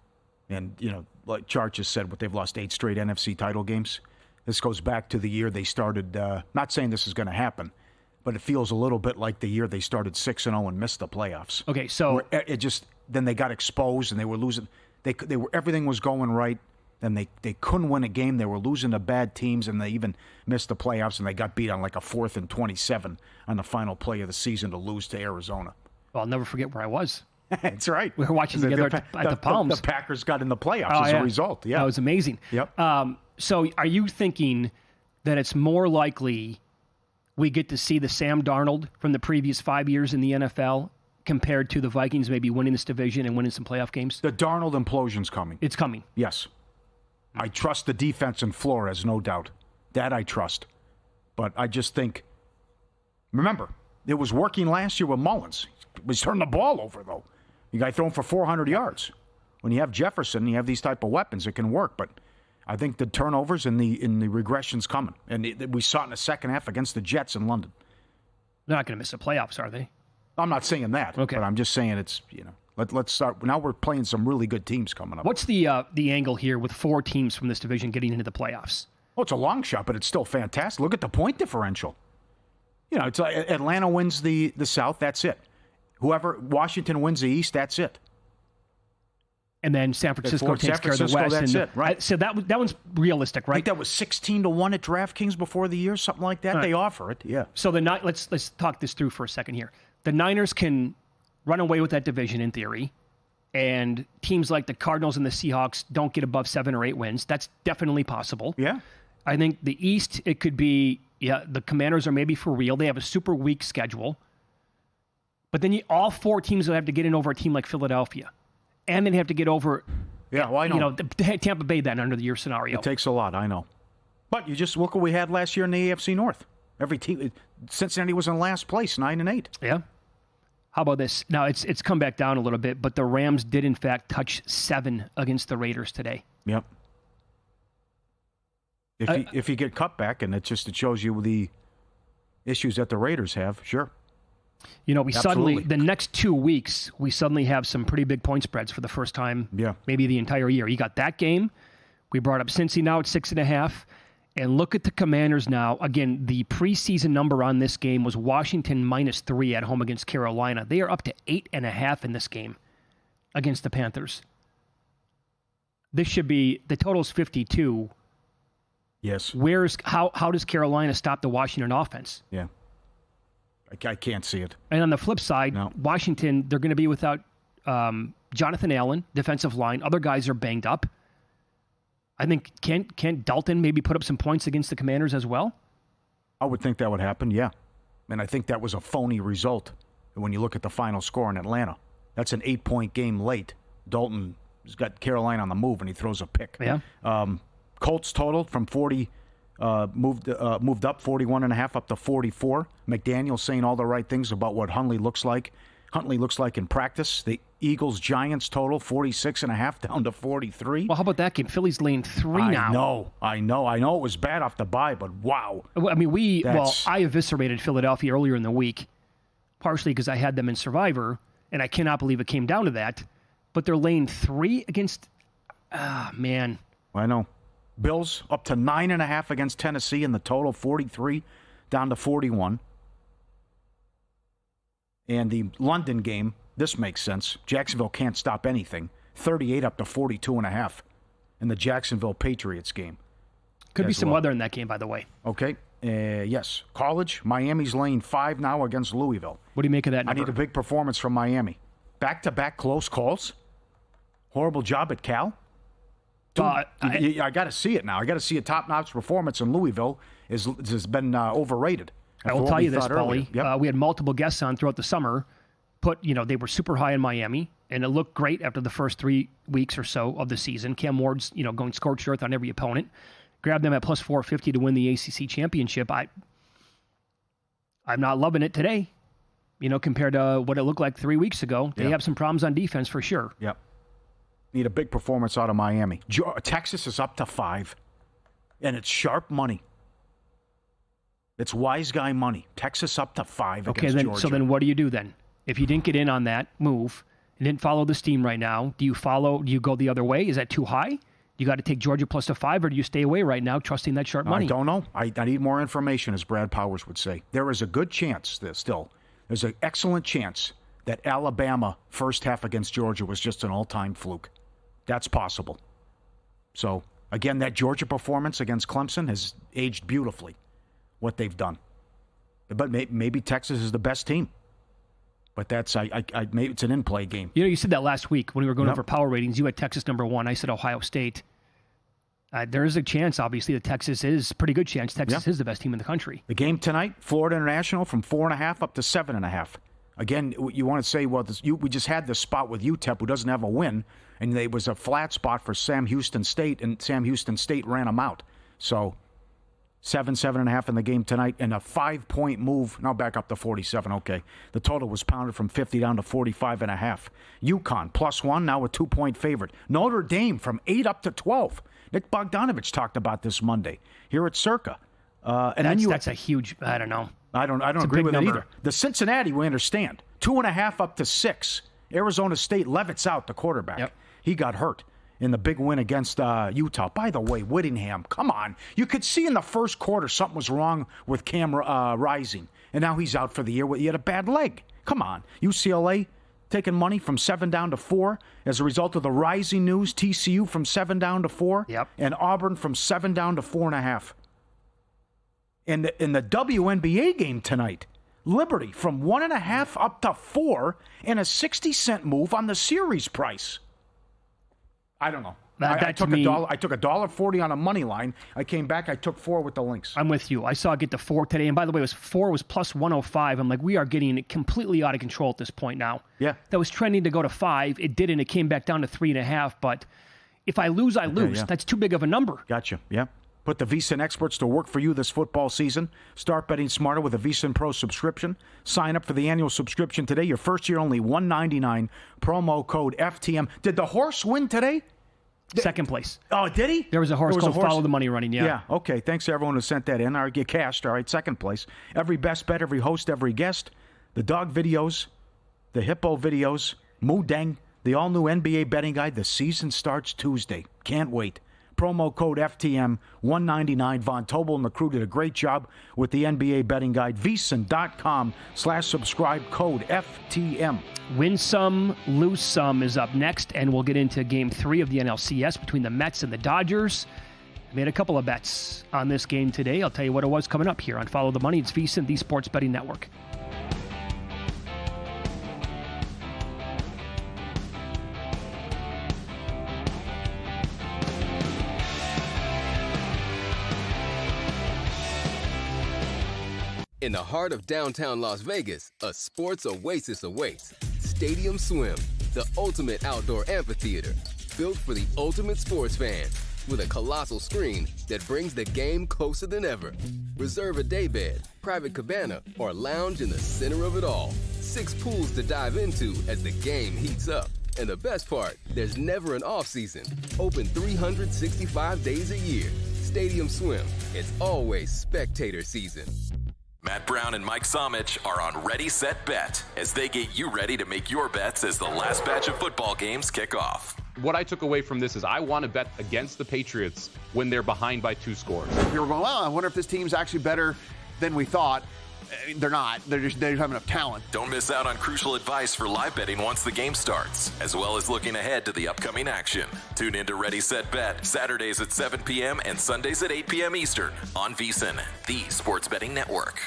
And, like Chart just said, they've lost 8 straight NFC title games. This goes back to the year they started, not saying this is going to happen, but it feels a little bit like the year they started 6-0 and missed the playoffs. Okay, so then they got exposed and they were losing. Everything was going right. Then they couldn't win a game. They were losing to bad teams, and they even missed the playoffs, and they got beat on like a 4th and 27 on the final play of the season to lose to Arizona. Well, I'll never forget where I was. That's right. We were watching together at the Palms. The Packers got in the playoffs as a result. Yeah, that was amazing. Yep. So are you thinking that it's more likely we get to see the Sam Darnold from the previous 5 years in the NFL compared to the Vikings maybe winning this division and winning some playoff games? The Darnold implosion's coming. It's coming. Yes. I trust the defense in Flores, no doubt. That I trust. But I just think, remember, it was working last year with Mullins. He was turning the ball over, though. You got thrown for 400 yards. When you have Jefferson, you have these type of weapons, it can work. But I think the turnovers and the regression's coming. And we saw it in the second half against the Jets in London. They're not going to miss the playoffs, are they? I'm not saying that. Okay. But I'm just saying it's, let's start. Now we're playing some really good teams coming up. What's the angle here with 4 teams from this division getting into the playoffs? Oh, it's a long shot, but it's still fantastic. Look at the point differential. It's Atlanta wins the South, that's it. Washington wins the East, that's it. And then San Francisco takes care of the West. That's it, right? So that one's realistic, right? I think that was 16-1 at DraftKings before the year, something like that. Right. They offer it, yeah. So let's talk this through for a second here. The Niners can run away with that division in theory, and teams like the Cardinals and the Seahawks don't get above 7 or 8 wins. That's definitely possible. Yeah. I think the East, it could be, the Commanders are maybe for real. They have a super weak schedule. But then all 4 teams will have to get in over a team like Philadelphia. And then have to get over, I know. Tampa Bay then under your scenario. It takes a lot, I know. But you just look what we had last year in the AFC North. Every team, Cincinnati was in last place, 9-8. Yeah. How about this? Now, it's come back down a little bit, but the Rams did, in fact, touch 7 against the Raiders today. Yep. If you get cut back, and it shows you the issues that the Raiders have, sure. You know, the next 2 weeks, we suddenly have some pretty big point spreads for the first time, maybe the entire year. You got that game. We brought up Cincy now at 6.5. And look at the Commanders now. Again, the preseason number on this game was Washington -3 at home against Carolina. They are up to 8.5 in this game against the Panthers. This should be, the total's 52. Yes. How does Carolina stop the Washington offense? Yeah. I can't see it. And on the flip side, Washington, they're going to be without Jonathan Allen, defensive line. Other guys are banged up. I think, can't Dalton maybe put up some points against the Commanders as well? I would think that would happen, yeah. And I think that was a phony result when you look at the final score in Atlanta. That's an 8-point game late. Dalton has got Carolina on the move, and he throws a pick. Yeah. Colts total from 40, moved up 41.5 up to 44. McDaniel saying all the right things about what Huntley looks like in practice. The Eagles-Giants total, 46.5 down to 43. Well, how about that game? Philly's laying 3 now. I know it was bad off the bye, but wow. I mean, I eviscerated Philadelphia earlier in the week, partially because I had them in Survivor, and I cannot believe it came down to that. But they're laying 3 against, man. I know. Bills up to 9.5 against Tennessee, and the total 43 down to 41. And the London game, this makes sense. Jacksonville can't stop anything. 38 up to 42.5 in the Jacksonville Patriots game. Could be some weather in that game, by the way. Okay. Yes. College, Miami's laying 5 now against Louisville. What do you make of that number? I need a big performance from Miami. Back-to-back close calls. Horrible job at Cal. Dude, I got to see it now. I got to see a top-notch performance in Louisville. Has been overrated. I will tell you this, Paulie. Yep. We had multiple guests on throughout the summer. They were super high in Miami, and it looked great after the first 3 weeks or so of the season. Cam Ward's, going scorched earth on every opponent. Grabbed them at plus 450 to win the ACC championship. I'm not loving it today, compared to what it looked like 3 weeks ago. They have some problems on defense for sure. Yep. Need a big performance out of Miami. Texas is up to 5, and it's sharp money. It's wise guy money. Texas up to 5 against Georgia. So then what do you do then? If you didn't get in on that move, and didn't follow the steam right now, do you go the other way? Is that too high? You got to take Georgia plus the 5, or do you stay away right now, trusting that sharp money? I don't know. I need more information, as Brad Powers would say. There is a good chance there's an excellent chance that Alabama first half against Georgia was just an all-time fluke. That's possible. So, again, that Georgia performance against Clemson has aged beautifully. What they've done, but maybe Texas is the best team. But that's maybe it's an in-play game. You said that last week when we were going over power ratings. You had Texas number 1. I said Ohio State. There is a chance, obviously, that Texas is pretty good chance. Texas is the best team in the country. The game tonight, Florida International from 4.5 up to 7.5. Again, you want to say, we just had this spot with UTEP, who doesn't have a win, and it was a flat spot for Sam Houston State, and Sam Houston State ran them out. So 7.5 in the game tonight, and a 5-point move. Now back up to 47. Okay. The total was pounded from 50 down to 45.5. UConn +1, now a 2-point favorite. Notre Dame from 8 up to 12. Nick Bogdanovich talked about this Monday here at Circa. That's a huge, I don't know. I don't agree with it either. The Cincinnati, we understand. 2.5 up to 6. Arizona State, Levitt's out, the quarterback. Yep. He got hurt in the big win against Utah. By the way, Whittingham, come on. You could see in the first quarter something was wrong with Cam Rising, and now he's out for the year. He had a bad leg. Come on. UCLA taking money from 7 down to 4 as a result of the Rising news. TCU from 7 down to 4, and Auburn from 7 down to 4.5. In the WNBA game tonight, Liberty from 1.5 up to 4, and a 60-cent move on the series price. I don't know. I took $1.40 on a money line. I came back. I took 4 with the links. I'm with you. I saw it get to 4 today, and by the way, 4 was plus 105. I'm like, we are getting completely out of control at this point now. Yeah. That was trending to go to 5. It didn't. It came back down to 3.5. But if I lose, I lose. Yeah. That's too big of a number. Gotcha. Yeah. Put the VSiN experts to work for you this football season. Start betting smarter with a VSiN Pro subscription. Sign up for the annual subscription today. Your first year only $199. Promo code FTM. Did the horse win today? Second place. Oh, did he? There was a horse called Follow the Money running, yeah. Yeah, okay. Thanks to everyone who sent that in. All right, get cashed. All right, second place. Every best bet, every host, every guest. The dog videos, the hippo videos, Moo Deng, the all-new NBA betting guide. The season starts Tuesday. Can't wait. Promo code FTM, $199. Von Tobel and the crew did a great job with the NBA betting guide. VSiN.com/subscribe code FTM. Win some, lose some is up next, and we'll get into Game 3 of the NLCS between the Mets and the Dodgers. I made a couple of bets on this game today. I'll tell you what it was coming up here on Follow the Money. It's VSiN, the Sports Betting Network. In the heart of downtown Las Vegas, a sports oasis awaits. Stadium Swim, the ultimate outdoor amphitheater, built for the ultimate sports fan, with a colossal screen that brings the game closer than ever. Reserve a daybed, private cabana, or lounge in the center of it all. 6 pools to dive into as the game heats up. And the best part, there's never an off-season. Open 365 days a year. Stadium Swim, it's always spectator season. Matt Brown and Mike Somich are on Ready, Set, Bet as they get you ready to make your bets as the last batch of football games kick off. What I took away from this is I want to bet against the Patriots when they're behind by 2 scores. People were going, well, I wonder if this team's actually better than we thought. I mean, they're not. They don't have enough talent. Don't miss out on crucial advice for live betting once the game starts, as well as looking ahead to the upcoming action. Tune in to Ready, Set, Bet Saturdays at 7 p.m. and Sundays at 8 p.m. Eastern on VSiN, the Sports Betting Network.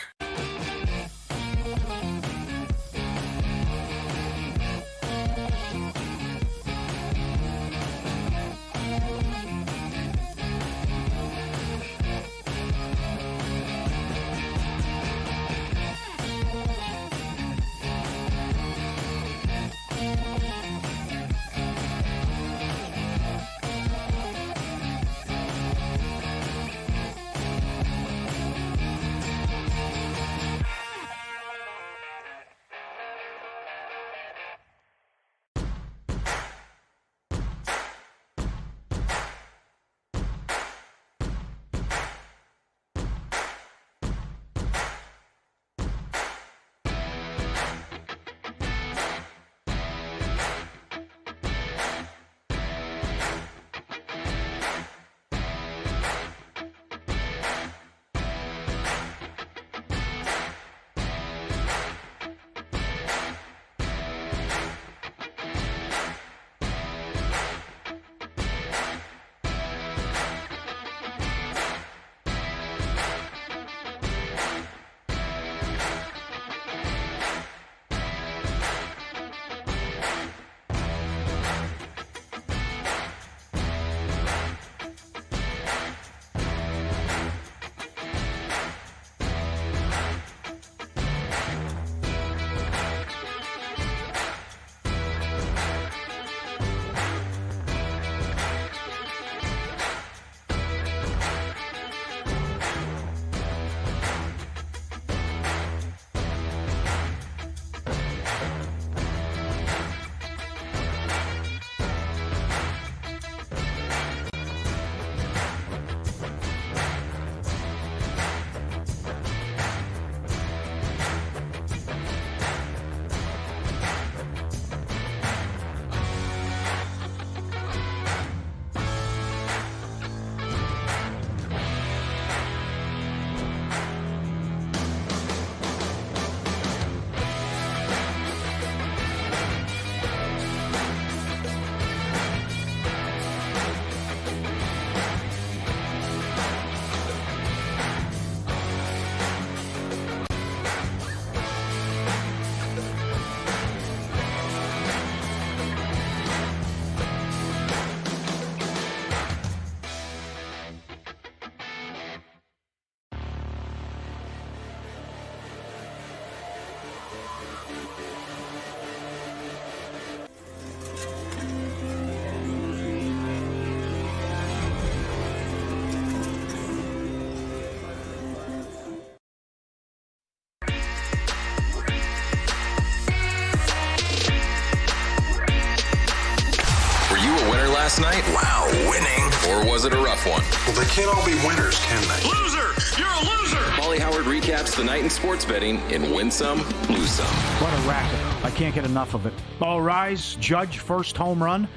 last night? Wow, winning. Or was it a rough one? Well, they can't all be winners, can they? Loser! You're a loser! Paulie Howard recaps the night in sports betting in Win Some, Lose Some. What a racket. I can't get enough of it. All rise. Judge first home run,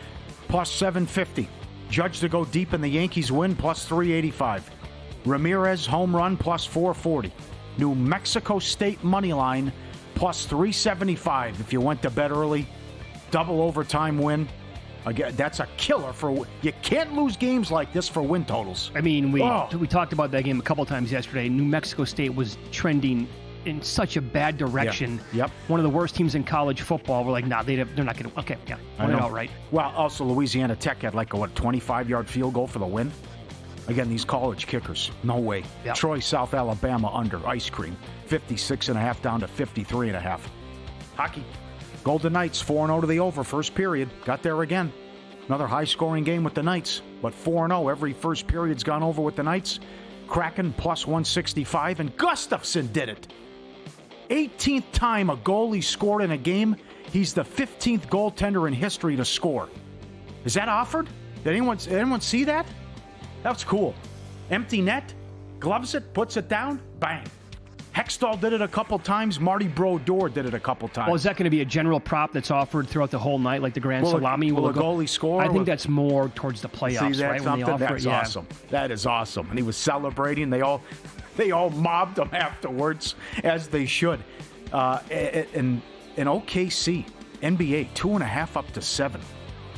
plus 750. Judge to go deep in the Yankees win, plus 385. Ramirez home run, plus 440. New Mexico State money line, plus 375 if you went to bed early. Double overtime win. Again, that's a killer for. You can't lose games like this for win totals. I mean, we talked about that game a couple times yesterday. New Mexico State was trending in such a bad direction. Yeah. Yep. One of the worst teams in college football. We're like, nah, they're not going to. Okay, yeah, win it outright. Well, also Louisiana Tech had like a 25-yard field goal for the win. Again, these college kickers, no way. Yep. Troy, South Alabama under ice cream, 56.5 down to 53.5. Hockey. Golden Knights 4-0 to the over first period. Got there again. Another high-scoring game with the Knights, but 4-0 every first period's gone over with the Knights. Kraken plus 165, and Gustafsson did it. 18th time a goalie scored in a game. He's the 15th goaltender in history to score. Is that offered? Did anyone see that? That's cool. Empty net, gloves it, puts it down, bang. Hextall did it a couple times. Marty Brodeur did it a couple times. Well, is that going to be a general prop that's offered throughout the whole night, like the Grand Salami? Will a goalie score? I think that's more towards the playoffs, see, right? That's awesome. That is awesome. And he was celebrating. They all mobbed him afterwards, as they should. In OKC, NBA, 2.5 up to 7.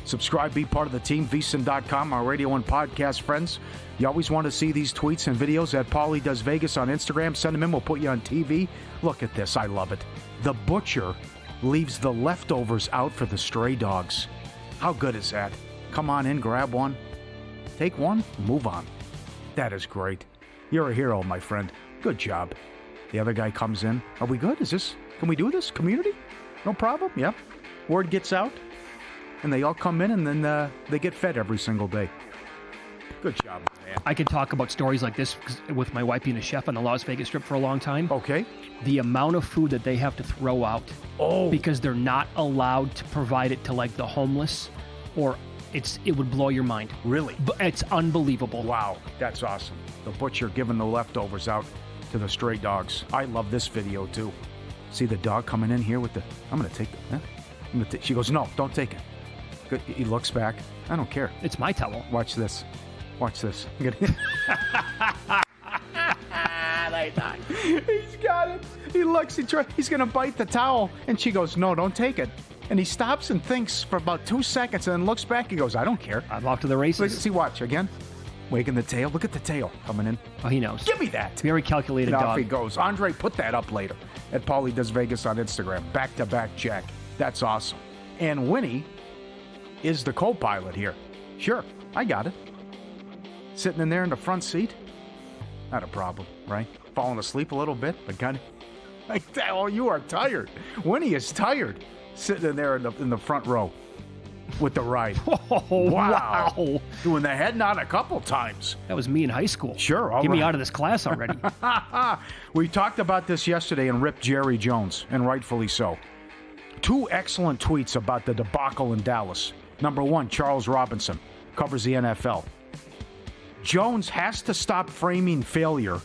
Subscribe, be part of the team, VSiN.com, our radio and podcast friends. You always want to see these tweets and videos at Paulie Does Vegas on Instagram. Send them in. We'll put you on TV. Look at this. I love it. The butcher leaves the leftovers out for the stray dogs. How good is that? Come on in, grab one. Take one, move on. That is great. You're a hero, my friend. Good job. The other guy comes in. Are we good? Can we do this? Community? No problem? Yep. Word gets out. And they all come in, and then they get fed every single day. Good job, man. I could talk about stories like this with my wife being a chef on the Las Vegas Strip for a long time. Okay. The amount of food that they have to throw out because they're not allowed to provide it to like the homeless, or it would blow your mind. Really? It's unbelievable. Wow, that's awesome. The butcher giving the leftovers out to the stray dogs. I love this video too. See the dog coming in here with I'm going to take it. She goes, no, don't take it. Good. He looks back. I don't care. It's my towel. Watch this. He's got it. He looks. He's going to bite the towel. And she goes, no, don't take it. And he stops and thinks for about 2 seconds and then looks back. He goes, I don't care. I'm off to the races. See, watch again. Wagging the tail. Look at the tail coming in. Oh, he knows. Give me that. Very calculated dog. Off he goes. Andre, put that up later at Paulie Does Vegas on Instagram. Back-to-back check. That's awesome. And Winnie is the co-pilot here. Sure, I got it. Sitting in there in the front seat. Not a problem, right? Falling asleep a little bit, but kind of. Oh, you are tired. Winnie is tired. Sitting in there in the front row with the ride. Oh, wow. Doing the head nod a couple times. That was me in high school. Sure. Get me out of this class already. We talked about this yesterday and ripped Jerry Jones, and rightfully so. 2 excellent tweets about the debacle in Dallas. Number 1, Charles Robinson, covers the NFL. Jones has to stop framing failure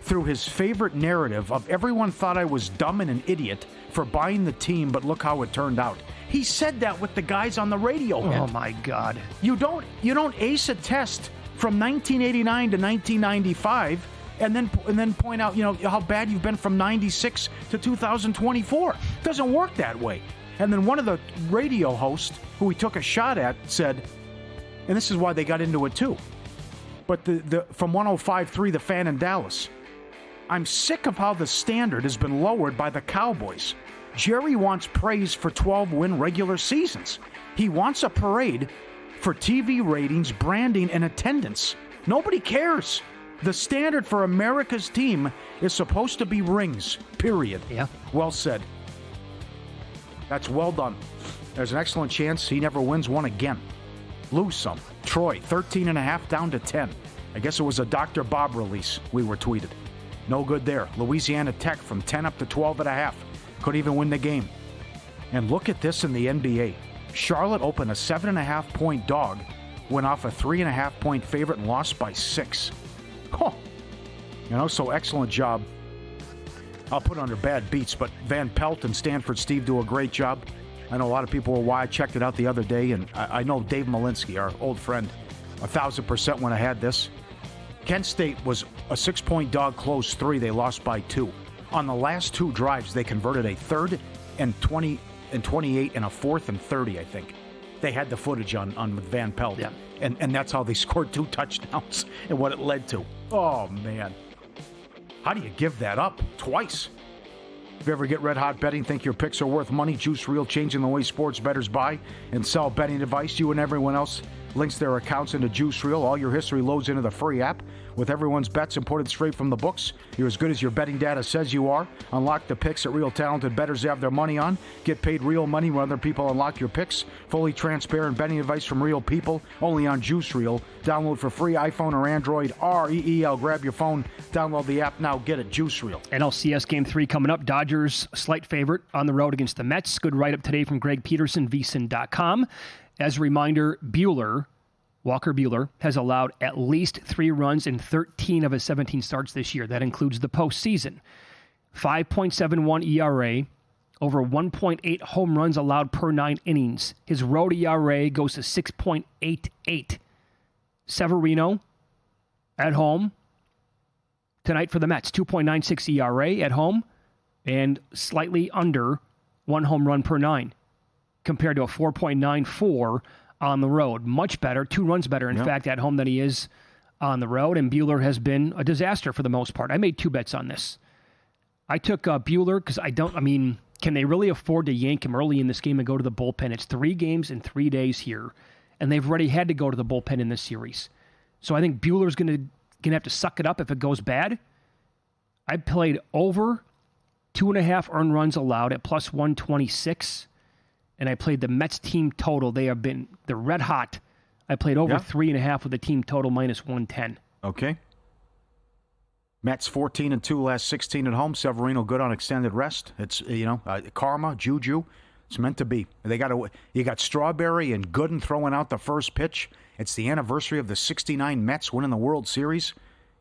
through his favorite narrative of everyone thought I was dumb and an idiot for buying the team, but look how it turned out. He said that with the guys on the radio. Oh, my God. You don't ace a test from 1989 to 1995 and then point out, how bad you've been from 96 to 2024. It doesn't work that way. And then one of the radio hosts who he took a shot at said, and this is why they got into it too, but the from 105.3 The Fan in Dallas, I'm sick of how the standard has been lowered by the Cowboys. Jerry wants praise for 12-win regular seasons. He wants a parade for TV ratings, branding, and attendance. Nobody cares. The standard for America's team is supposed to be rings, period. Yeah. Well said. That's well done. There's an excellent chance he never wins one again. Lose some. Troy, 13.5 down to 10. I guess it was a Dr. Bob release we were tweeted. No good there. Louisiana Tech from 10 up to 12.5. Couldn't even win the game. And look at this in the NBA. Charlotte opened a 7.5-point dog went off a 3.5-point favorite and lost by 6. Oh, so excellent job. I'll put it under bad beats, but Van Pelt and Stanford Steve do a great job. I know a lot of people were why I checked it out the other day, and I know Dave Malinsky, our old friend, 1,000% when I had this. Kent State was a 6-point dog, closed 3. They lost by 2. On the last 2 drives, they converted a 3rd and 20 and 28 and a 4th and 30, I think. They had the footage on Van Pelt. Yeah. And that's how they scored 2 touchdowns and what it led to. Oh, man. How do you give that up twice? If you ever get red hot betting, think your picks are worth money, Juice Reel, changing the way sports bettors buy and sell betting advice. You and everyone else links their accounts into Juice Reel. All your history loads into the free app. With everyone's bets imported straight from the books, you're as good as your betting data says you are. Unlock the picks that real talented bettors have their money on. Get paid real money when other people unlock your picks. Fully transparent betting advice from real people, only on Juice Reel. Download for free, iPhone or Android, REEL. Grab your phone, download the app now, get it, Juice Reel. NLCS Game 3 coming up. Dodgers, slight favorite on the road against the Mets. Good write-up today from Greg Peterson, VSiN.com. As a reminder, Walker Buehler has allowed at least 3 runs in 13 of his 17 starts this year. That includes the postseason. 5.71 ERA, over 1.8 home runs allowed per 9 innings. His road ERA goes to 6.88. Severino at home tonight for the Mets, 2.96 ERA at home and slightly under 1 home run per 9 compared to a 4.94 on the road. Much better, 2 runs better, in fact, at home than he is on the road. And Buehler has been a disaster for the most part. I made 2 bets on this. I took Buehler because can they really afford to yank him early in this game and go to the bullpen? It's 3 games in 3 days here, and they've already had to go to the bullpen in this series. So I think Buehler's going to have to suck it up if it goes bad. I played over 2.5 earned runs allowed at plus 126. And I played the Mets team total. They're red hot. I played over 3.5 with the team total minus 110. Okay. Mets 14-2 last 16 at home. Severino good on extended rest. It's karma, juju. It's meant to be. You got Strawberry and Gooden throwing out the first pitch. It's the anniversary of the '69 Mets winning the World Series.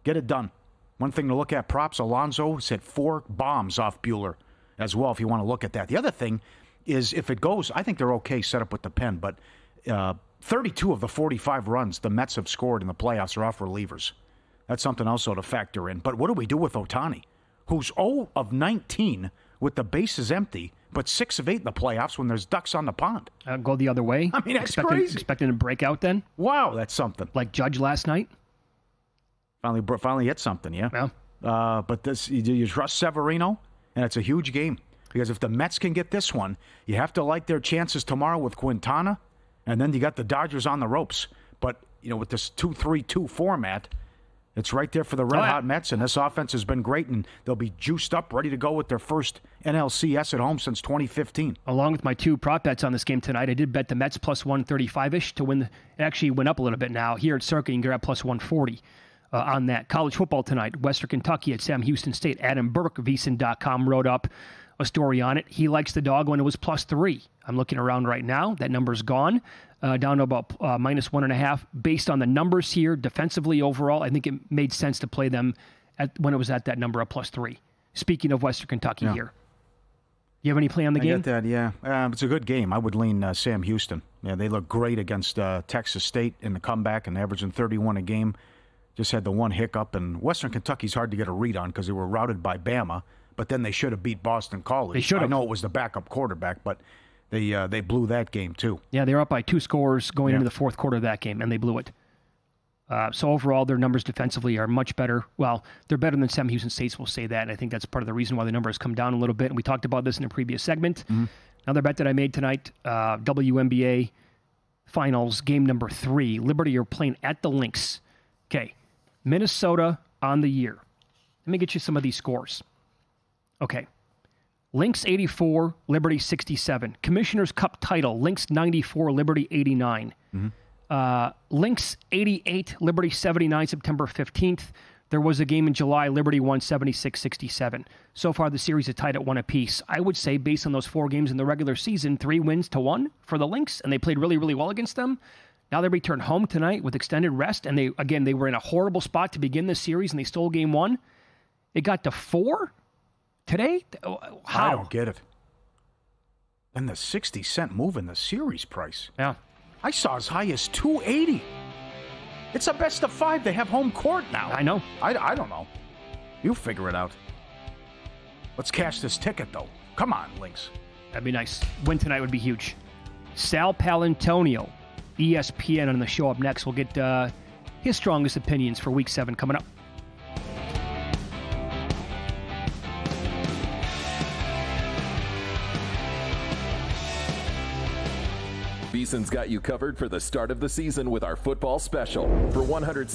Get it done. One thing to look at, props. Alonso hit 4 bombs off Buehler as well. If you want to look at that. The other thing is if it goes, I think they're okay set up with the pen, but 32 of the 45 runs the Mets have scored in the playoffs are off relievers. That's something also to factor in. But what do we do with Ohtani, who's 0 of 19 with the bases empty, but 6 of 8 in the playoffs when there's ducks on the pond? Go the other way. I mean, that's crazy. Expecting a breakout then? Wow, that's something. Like Judge last night? Finally hit something, yeah. But this, you trust Severino, and it's a huge game. Because if the Mets can get this one, you have to like their chances tomorrow with Quintana, and then you got the Dodgers on the ropes. But, with this 2-3-2 format, it's right there for the red-hot Mets, and this offense has been great, and they'll be juiced up, ready to go with their first NLCS at home since 2015. Along with my 2 prop bets on this game tonight, I did bet the Mets plus 135-ish to win. It actually went up a little bit now. Here at Circa, you can grab plus 140 on that. College football tonight, Western Kentucky at Sam Houston State. Adam Burke, VSiN.com, wrote up a story on it. He likes the dog when it was plus 3. I'm looking around right now. That number's gone, down to about minus 1.5. Based on the numbers here, defensively overall, I think it made sense to play them when it was at that number of plus 3. Speaking of Western Kentucky here. You have any play on the game? I get that, yeah. It's a good game. I would lean Sam Houston. Yeah, they look great against Texas State in the comeback and averaging 31 a game. Just had the one hiccup, and Western Kentucky's hard to get a read on because they were routed by Bama. But then they should have beat Boston College. They should have. I know it was the backup quarterback, but they blew that game too. Yeah, they were up by 2 scores going into the fourth quarter of that game, and they blew it. So overall, their numbers defensively are much better. Well, they're better than Sam Houston State's, we'll say that. And I think that's part of the reason why the number has come down a little bit. And we talked about this in a previous segment. Mm-hmm. Another bet that I made tonight, WNBA Finals, game number 3. Liberty are playing at the Lynx. Okay, Minnesota on the year. Let me get you some of these scores. Okay. Lynx 84, Liberty 67. Commissioner's Cup title, Lynx 94, Liberty 89. Mm-hmm. Lynx 88, Liberty 79, September 15th. There was a game in July, Liberty won 76-67. So far, the series is tied at 1 apiece. I would say, based on those 4 games in the regular season, 3 wins to 1 for the Lynx, and they played really, really well against them. Now they return home tonight with extended rest, and they were in a horrible spot to begin the series, and they stole game 1. It got to 4 today? How? I don't get it. And the 60-cent move in the series price. Yeah. I saw as high as $2.80. It's a best of 5. They have home court now. I know. I don't know. You figure it out. Let's cash this ticket, though. Come on, Lynx. That'd be nice. Win tonight would be huge. Sal Palantonio, ESPN, on the show up next. We'll get his strongest opinions for Week 7 coming up. VSiN's got you covered for the start of the season with our football special. For 100